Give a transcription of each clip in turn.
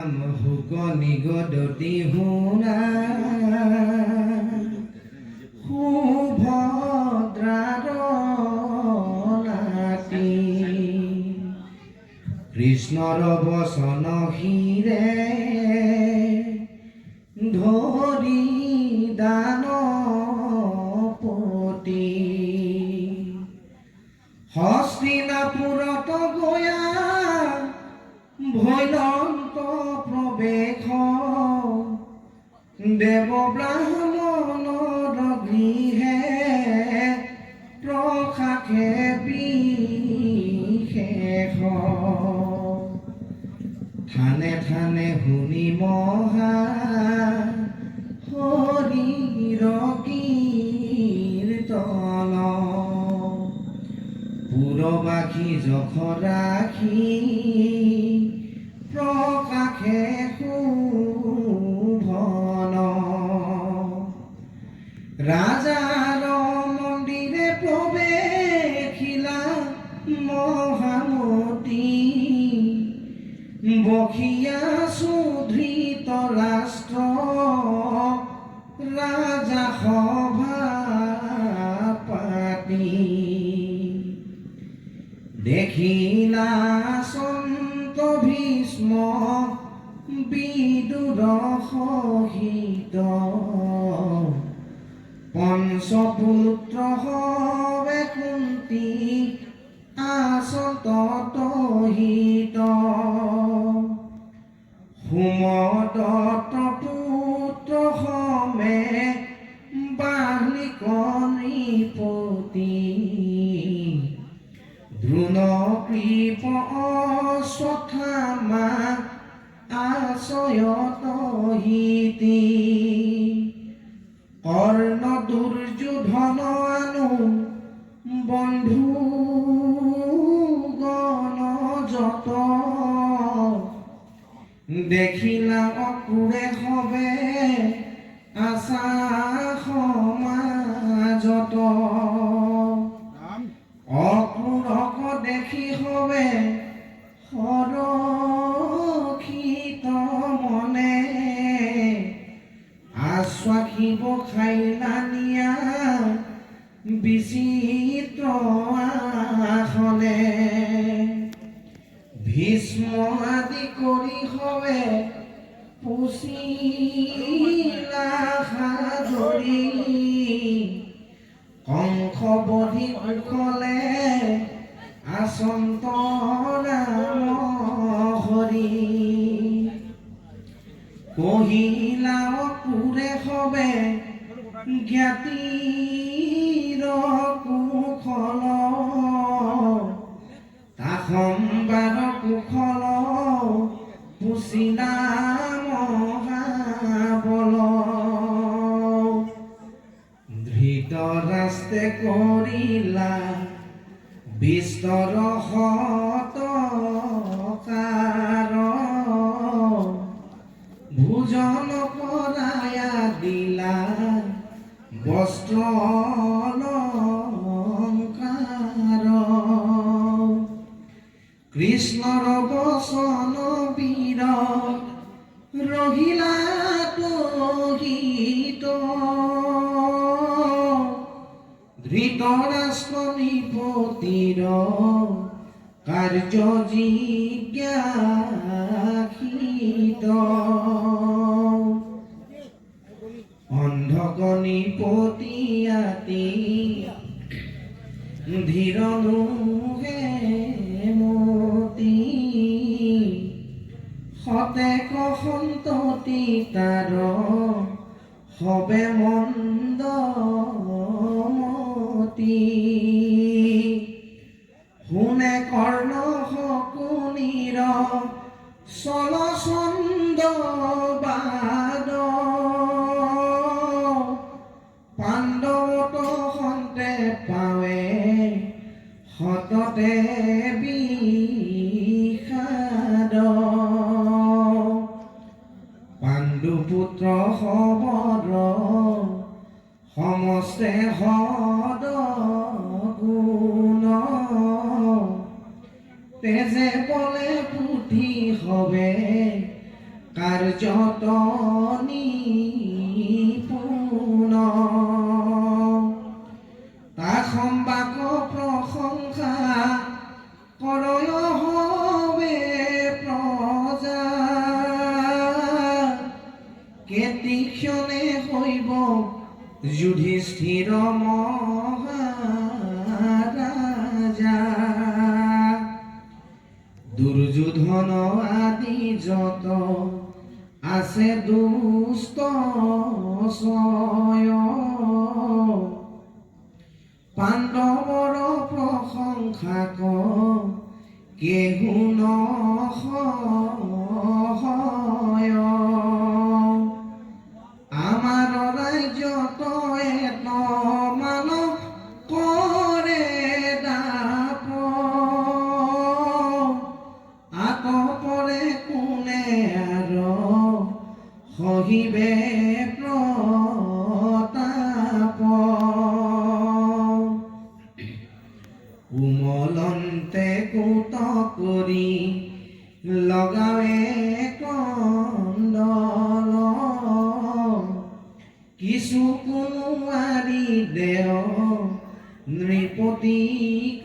হুকনি গদতি শুনা সুভদ্ৰাৰ নাতি কৃষ্ণৰ বচন শিৰে ধৰি দানপতি হস্তিনাপুৰত গয়া ভৈলন্ত প্ৰৱেশ দেৱ ব্ৰাহ্মণৰ গৃহে প্ৰসাখে বিশেষ থানে থানে শুনি মহা হৰিৰ কীৰ্তন পুৰবাসী যশ ৰাখি প্ৰকাশে শোভন ৰাজাৰ মন্দিৰে প্ৰৱেশিলা মহামতী বসিয়া সুধৃত ৰাষ্ট্ৰ ৰাজা সভা পাতি দেখিলা সন্ত ভীষ্ম বিদুৰ সহিত পঞ্চপুত্ৰ হবে কুন্তি আচতহিত সোমদত্ত পুত্ৰ সমে বালিক নৃপতি দ্ৰোণ কৃপ অশ্বত্থামা আশ্ৰয়ত হিতি কৰ্ণ দুৰ্যোধন আনু বন্ধু গণ যত দেখিলা অক্ৰূৰে সবে আশা সমাজত অক্ৰূৰক দেখি সবে সৰক্ষিত মনে আশ্বাসিব খাইলা নিয়া বিচিত্ৰ আসনে ভীষ্ম আদি কৰি সবে পুচিলা সাদৰি কংস বধি কলে আচন্ত নাম হৰি কহিলা অক্ৰূৰে সবে জ্ঞাতিৰ কুশল তা সম্বাদ কুশল পুচিলা মহাবল ধৃতৰাষ্ট্ৰে কৰিলা বিস্তৰ সৎকাৰ ভোজন কৰায়া দিলা বস্ত্ৰ অলংকাৰ কৃষ্ণৰ বচন বীৰ ৰহিলা তহিত ধৃতৰাষ্ট্ৰ নৃপতিৰ কাৰ্য জিজ্ঞাসিত অন্ধক নৃপতি আতি ধীৰনুহে মতি সতেক সন্ততি তাৰ সবে মন্দমতি শুনে কৰ্ণ শকুনিৰ চলচন্দ বাদ পাণ্ডৱত সন্তে পাৱে সততে বিষাদ পাণ্ডুপুত্ৰ সবৰ সমস্তে সদ গুণ তেজে বলে পুথি হবে কাৰ্যত নিপুণ তাক সম্বাক প্ৰশংসা কৰয় হবে প্ৰজা কেতিক্ষণে হৈব যুধিষ্ঠিৰ মহাৰাজা দুৰ্যোধন আদি যত আছে দুষ্ট ছয় পাণ্ডৱৰ প্ৰশংসা কেহু নহয় আমাৰ ৰাজ্যত এত মানৱ কৰে দাপ আতপৰে কোনে আৰু সহিবে প্ৰতাপ কোমলন্তে কুত কৰি লগাৱে কন্দল কিছু কোনোৱাৰী দেও নৃপতি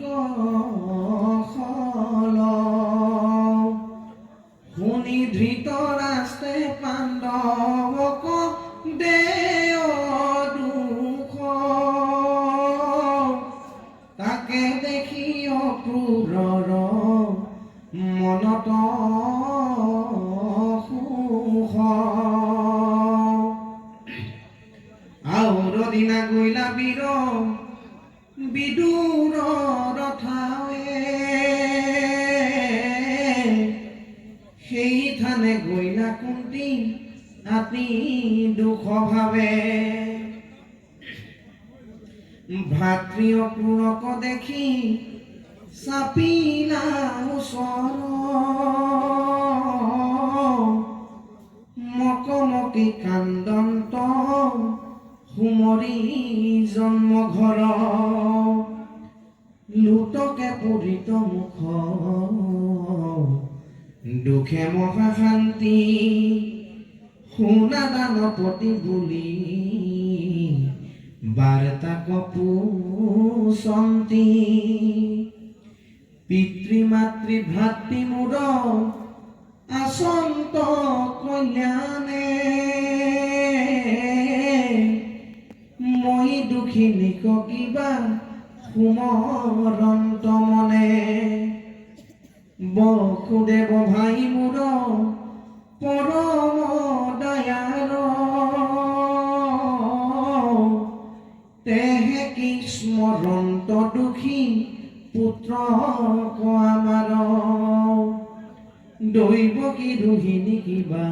কল শুনি ধৃতৰাষ্ট্ৰে পাণ্ডৱক দেও দুখ তাকে দেখি অক্ৰূৰৰ মনত সুখ আউৰ দিনা গৈলা বীৰ বিদুৰ ৰথাৱে সেই থানে গৈলা কুন্তি আতি দুখ ভাৱে ভাতৃ অক্ৰূৰক দেখি চাপিলা ওচৰ মকমকি কান্দন্ত সুমৰি জন্ম ঘৰ লুটকে পূৰিত মুখ দুখে মহাশান্তি শুনা দানপতি বুলি বাৰ্তা কপুচন্তি পিতৃ মাতৃ ভাতৃ মোৰ আচন্ত কল্যাণে মই দুখিনীক কিবা সুমৰন্ত মনে বসুদেৱ ভাই মোৰ পৰম দয়াৰ তেহে কি স্মৰন্ত দুখী পুত্ৰ আমাৰ দৈব কি ৰোহিণী কিবা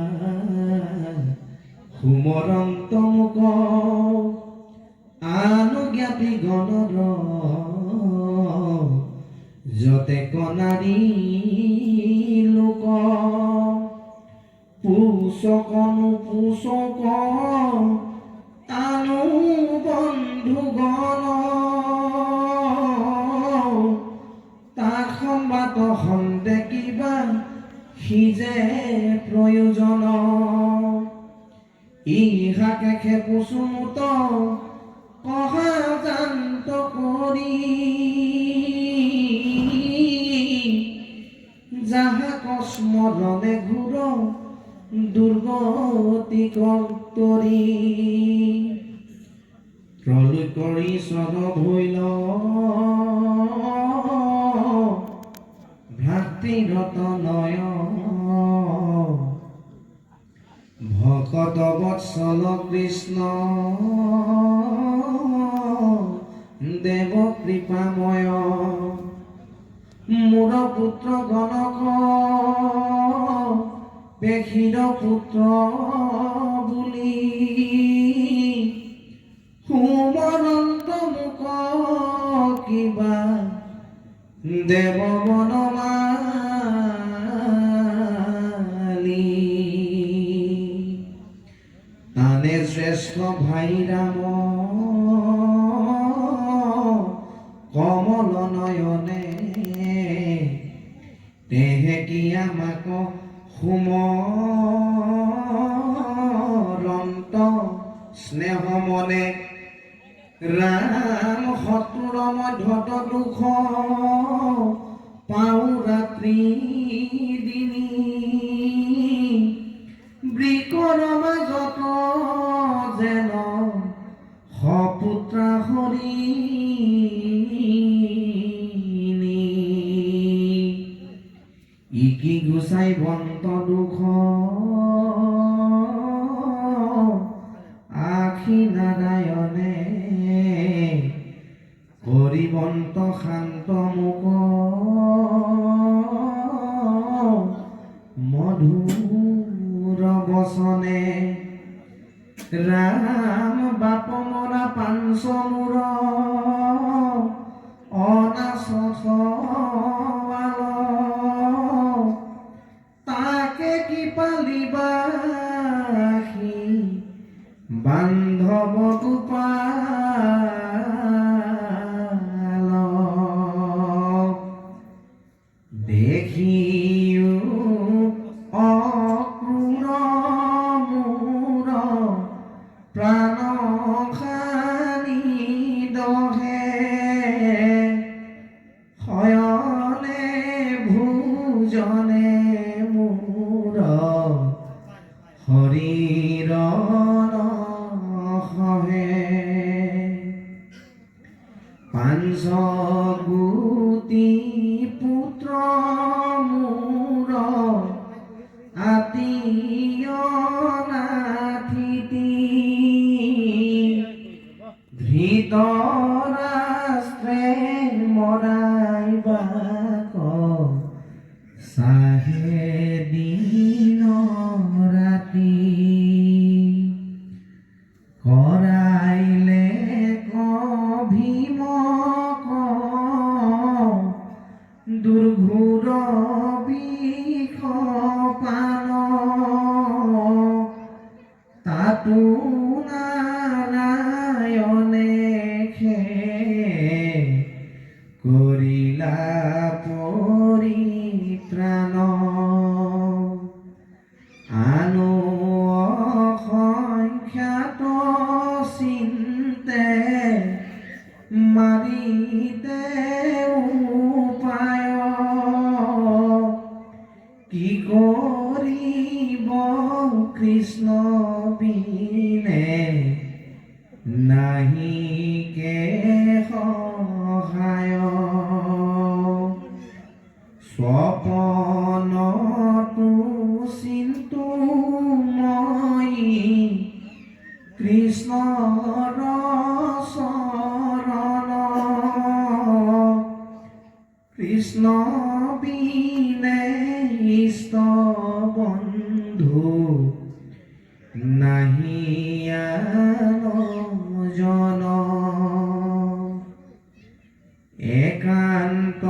সুমৰন্ত মুক আনুজ্ঞাতি গণৰ যতে কনাৰী লোক পুষকনো পুষক আনু বন্ধুগণ তাক সম্বাদ সন্দে কিবা সিজে প্ৰয়োজন ইহাকে খেপুচুমুত কহা জান্ত কৰি যাহাক স্মৰণে ঘূৰ দুৰ্গতি কৰী প্ৰলয় কৰি চৰ ভৈল ভাতৃৰতনয় ভকত বৎসল কৃষ্ণ দেৱ কৃপাময় মোৰ পুত্ৰ গণক পেশীৰ পুত্ৰ বুলি সুমৰন্ত মুক কিবা দেৱ বনমালী আনে শ্ৰেষ্ঠ ভাই ৰাম কমল নয়নে তেহে কি আমাক সুম ৰাম শত্ৰুৰ মধ্যত দুখ পাওঁ ৰাত্ৰি দিনি বৃকৰ মাজত যেন সপুত্ৰা হৰিণী ইকি গুচাই বন্ত দুখ আখি নাৰায়ণে কৰিবন্ত শান্ত মুখ মধুৰ বচনে ৰাম বাপ মৰা পাঞ্চ মূৰ অনাচ তাকে কি পালিবাসী বান্ধৱ গোপাল দেখিও অক্ৰূৰ মূৰ প্ৰাণ খানি দহে শয়নে ভোজনে মূৰ শৰীৰ পাঞ্চগুটি পুত্ৰ মূৰ আতিয় নাথিতি ধৃতৰাষ্ট্ৰে মৰাইবাক চাহে দিন ৰাতি কৰাইলে ভীমক দুৰ্ঘোৰ বিষ পান তাতো নাৰায়ণে কৰিলা পৰিত্ৰাণ আনো অসংখ্যাত চিন্তে মাৰিতে উপায় কি কৰিব কৃষ্ণ বিনে নাহিকে সহায় স্বপনতো চিন্তু মই কৃষ্ণৰ চৰণ কৃষ্ণ বিনে ইষ্ট বন্ধু নাহিয়ান জন একান্ত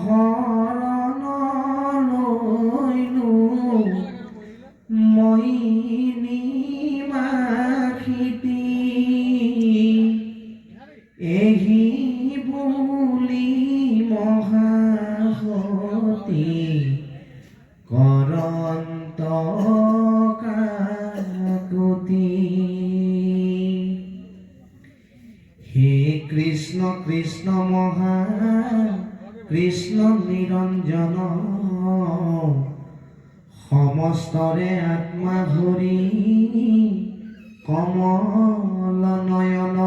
শৰণ লৈনো মই নিমাখিতি এহি বুলি মহাসতী কৰন্ত কাকতি হে কৃষ্ণ কৃষ্ণ মহা কৃষ্ণ নিৰঞ্জন সমস্তৰে আত্মা ধৰি কমল নয়ন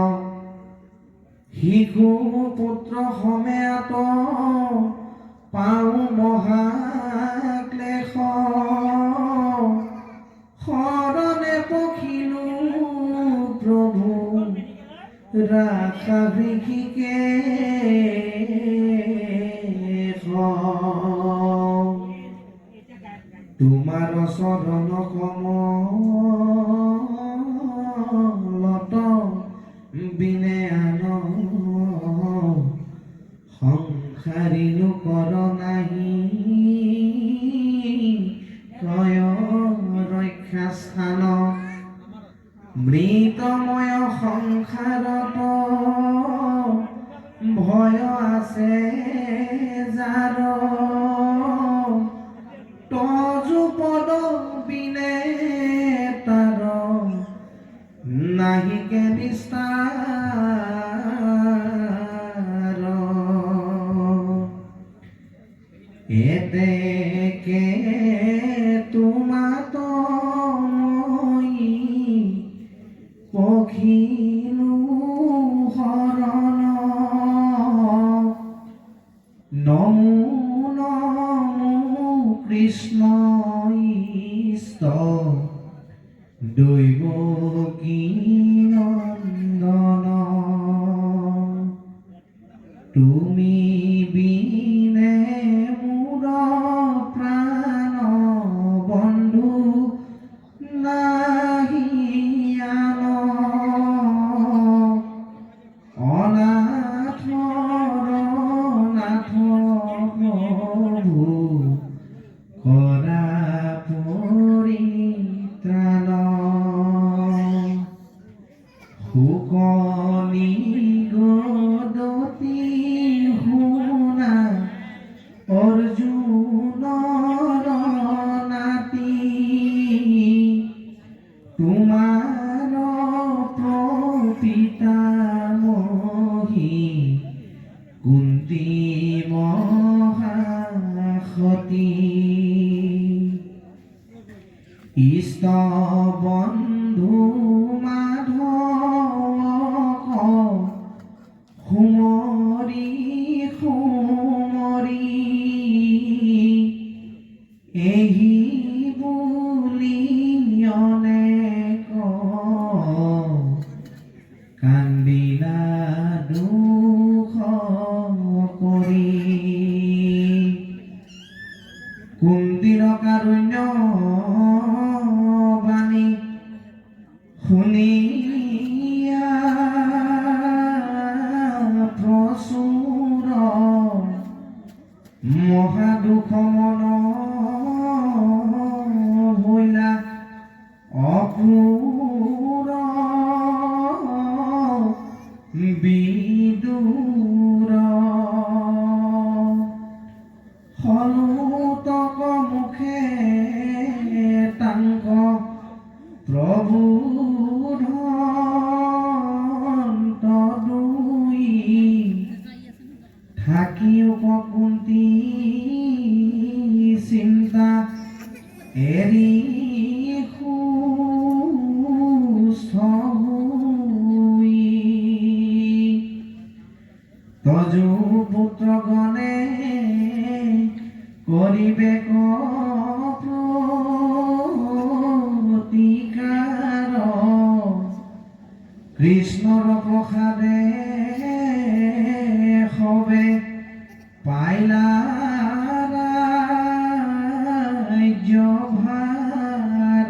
শিশু পুত্ৰ সমেত পাওঁ মহাক্লেশ শৰণে পখিলো প্ৰভু ৰাখা বিধিকে তোমাৰ চৰণ কমলত বিনে আন সংসাৰী লোকৰ নাহি কয় ৰক্ষা স্থান মৃতময় সংসাৰত ভয় আছে যাৰ তজু পদ বিনে তাৰ নাহিকে নিস্তাৰ খ্ৰীষ্ট দৈৱ কি নন্দন তুমি বিনে মোৰ প্ৰাণ বন্ধু নাহি আন অনাথৰ নাথ প্ৰভু কৰা পৰিত্ৰাণ শুকনি গদতি শুনা অৰ্জুনৰ নাতি তোমাৰ প্ৰপিতামহী কুন্তি মহাসতী ইষ্ট বন্ধু মাধৱক সুমৰি সুমৰি এহি বুলি অনেক কান্দিলা দুখ কৰি কুন্তিৰ কাৰুণ্য বাণী শুনিয়া প্ৰচুৰ মহাদুখ মন হইলা অক্ৰূৰ বিদুৰ হলুতক মুখে তাংক প্ৰভু ধন্ত দুই থাকিও কুন্তি চিন্তা এৰি সুস্থ হৈ তজু পুত্ৰগণে কৰিবে প্ৰতিকাৰ কৃষ্ণৰ প্ৰসাদে সবে পাইলা ৰাজ্যভাৰ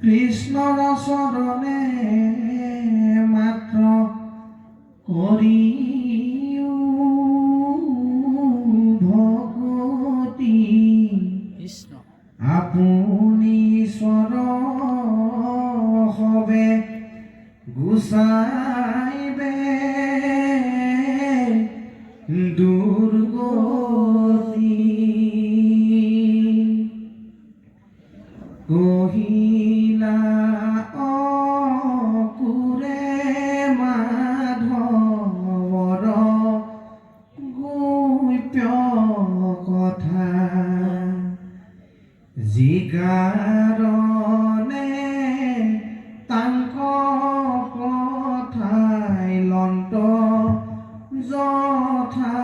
কৃষ্ণৰ চৰণে মাত্ৰ কৰি ভকতি আপুনি স্বৰ হবে গুচাইবে দুৰ্গতি কহিলা অকুৰে মাধৱৰ গোপ্য কথা যি কাৰণে তাংক কথাই লন্ত যথা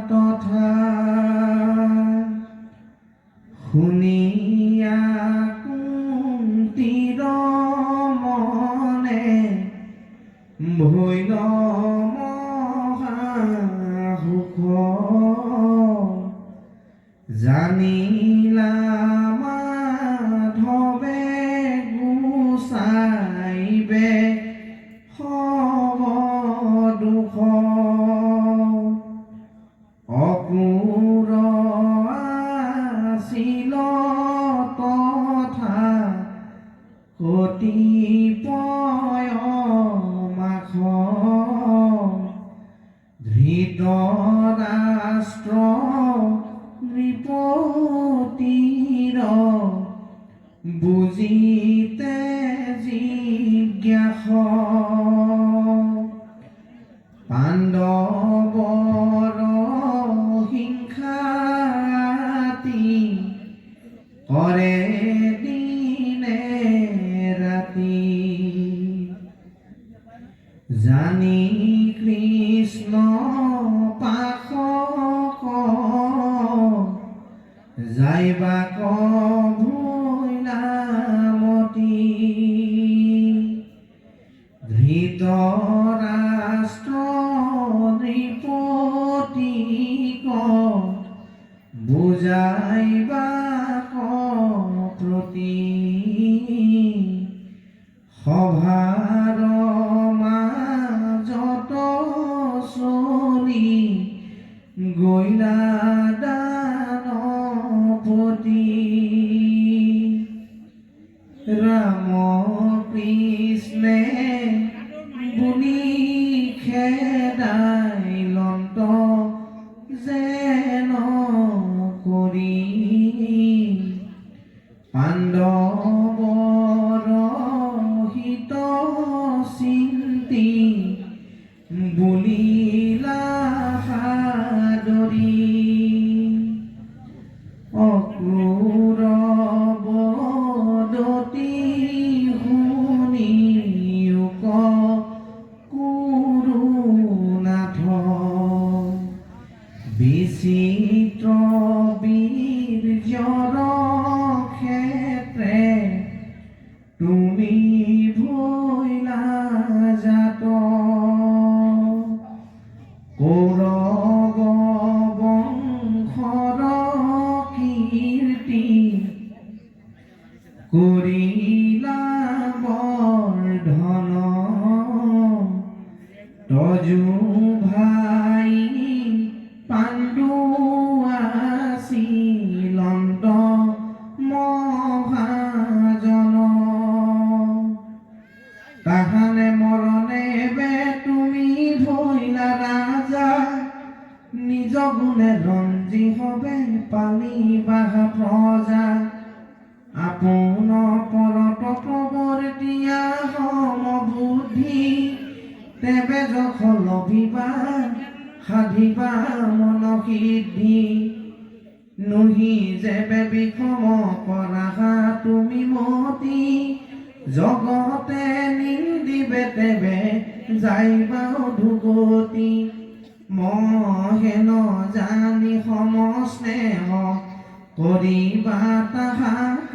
তথা শুনিয়া কুন্তিৰ মনে ভৈল মহাসুখ জানিলা মাধৱে গুচাইবে সব দুখ অক্ৰূৰ আছিল তথা কতিপয় মাখ ধৃতৰাষ্ট্ৰ নৃপতিৰ বুজিতে জিজ্ঞাস পাণ্ডৱৰ হিংসাতি কৰে দিনে ৰাতি জানি কৃষ্ণ পাশক যাইবা ভৈলামতি ধৃতৰাষ্ট্ৰ নৃপতিক বুজাইবা প্ৰতি সভাৰ মাজত চলি গৈলা দানপতি ৰাম কৃষ্ণে বুলি খেদাই লন্ত যেন কৰি পাণ্ডৱৰ হিত চিন্তি বুলিলা সাদৰি অক্ৰূৰ বদতি শুনি কুৰুনাথ বিচিত্ৰ বীৰ্যৰ ক্ষেত্ৰে তুমি ভৈলা জাত কৌৰৱ বংশৰ কীৰ্তি কৰিলা বৰ্ধন তজু ভাই পাণ্ডু আছিলন্ত মহাজন তাহানে মৰণে বে তুমি ভৈলা ৰাজা নিজ গুণে ৰঞ্জি হবে পালিবা প্ৰজা আপোন পৰত প্ৰৱৰ্তিয়া সমবুদ্ধি তেবে যখ লভিবা সাধিবা মন সিদ্ধি নুহি যেবে বিষম কৰা তুমি মতি জগতে নিন্দিবে তেবে যাইবা অধুগতি মহেন জানি সমস্নেহ কৰিবা তাহাক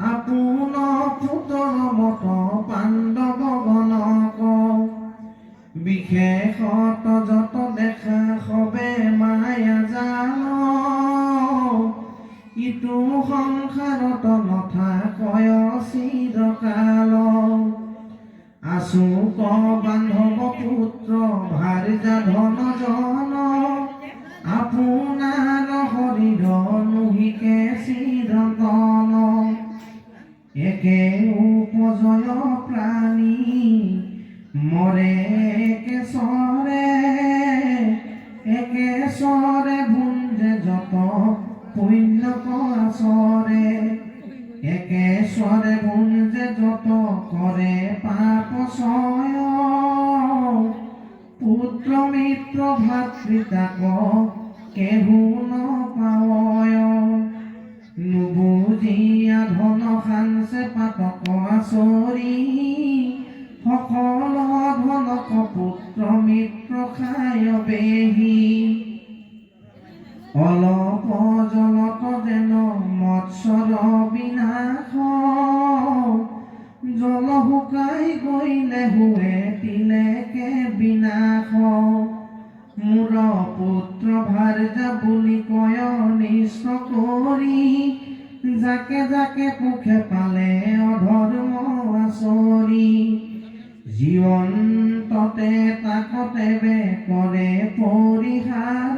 আপোন পুতৰ মত পাণ্ডৱ গণক বিশেষত যত দেখা সবে মায়া জাল ইটো সংসাৰত নথাকয় চিৰকাল আশুক বান্ধৱ পুত্ৰ ভাৰ্যা ধন জন আপোনাৰ শৰীৰ নুহিকে চিৰন্তন একে উপজয় প্ৰাণী মৰে একেশৰে ভুঞ্জে যত পুণ্য আচৰে একেশৰে ভুঞ্জে যত কৰে পাপ ছয় পুত্ৰ মিত্ৰ ভাতৃতাক কেহু নপাৱয় নুবুজিয়া ধন সাঞ্চে পাতক আচৰি সকল ধনক পুত্ৰ মিত্ৰ খায় বেহি অলপ জলত যেন মৎসৰ বিনাশ জল শুকাই গইলে হুৱে তিলেকে বিনাশ মোৰ পুত্ৰ ভাৰ্যা বুলি কয় নিষ্ঠ কৰি যাকে যাকে পোখে পালে অধৰ্ম আচৰি জীৱন্ততে তাকতে বে কৰে পৰিহাৰ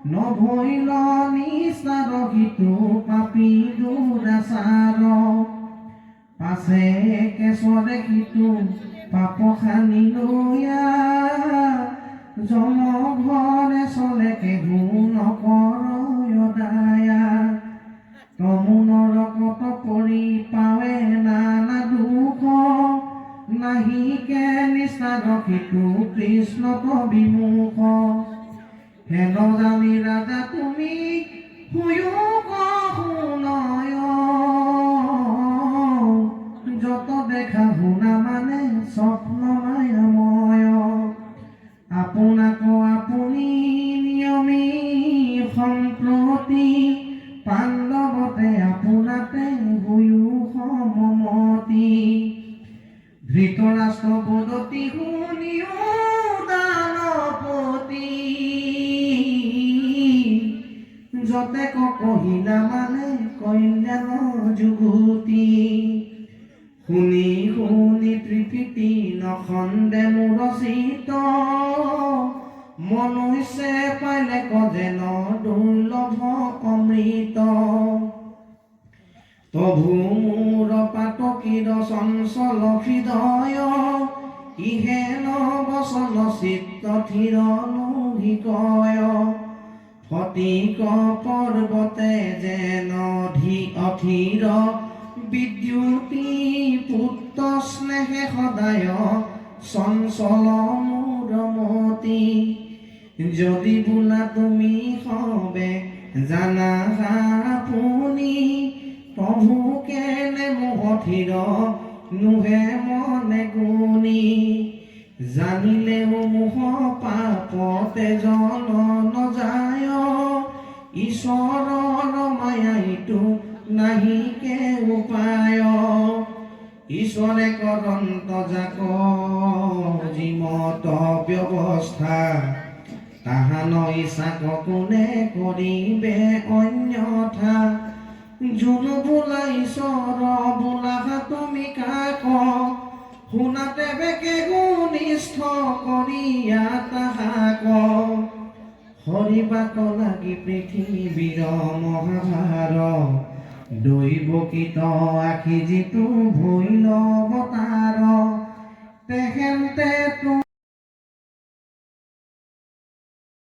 নভৈল নিস্তাৰ হিতু পাপী দুৰাচাৰ পাছে কেশৰে হিতু পাপ খানি লৈয়া যম ঘৰে চলে কেহু নকৰ দায়া তমু নৰকত পৰি পাৱে নানা দুখ নাহিকে নিস্তাৰ হিতু কৃষ্ণক বিমুখ হেন জানি ৰাজা তুমি সুয়োগ শুনয় যত দেখা শুনা মানে স্বপ্ন মায়াময় আপোনাক আপুনি নিয়মী সম্প্ৰতি মহিলা মানে কল্যাণ যুগুতি শুনি শুনি ত্ৰিপিটি নখন্দে মোৰ চিত মনুষ্যে পাইলে কজেন দুৰ্লভ অমৃত তভু মোৰ পাতকীৰ চঞ্চল হৃদয় ইহেন বচন চিত্ত থিৰ লোহিকয় ফটিক পৰ্বতে যেন অধীৰ বিদ্যুতি পুত্ৰ স্নেহে সদায় চঞ্চল মোৰ মতি যদি বোলা তুমি সবে জানা আপুনি প্ৰভু কেনে মোহথিৰ নোহে মনে গুণী জানিলেও মোহ পাপতে জল নযায় ঈশ্বৰৰ মায়াইটো নাহিকে উপায় ঈশ্বৰে কৰন্ত যাক যিমত ব্যৱস্থা তাহান ইচ্ছাক কোনে কৰিবে অন্যথা যোন বোলা ঈশ্বৰ বোলা তুমি কাক শুনাতে বেকে গুণিষ্ঠ কৰিয়া তাহাক হৰিবাক লাগি পৃথিৱীৰ মহাভাৰ দৈৱকীত আখি যিটো ভৈল অৱতাৰ তেহেন্তে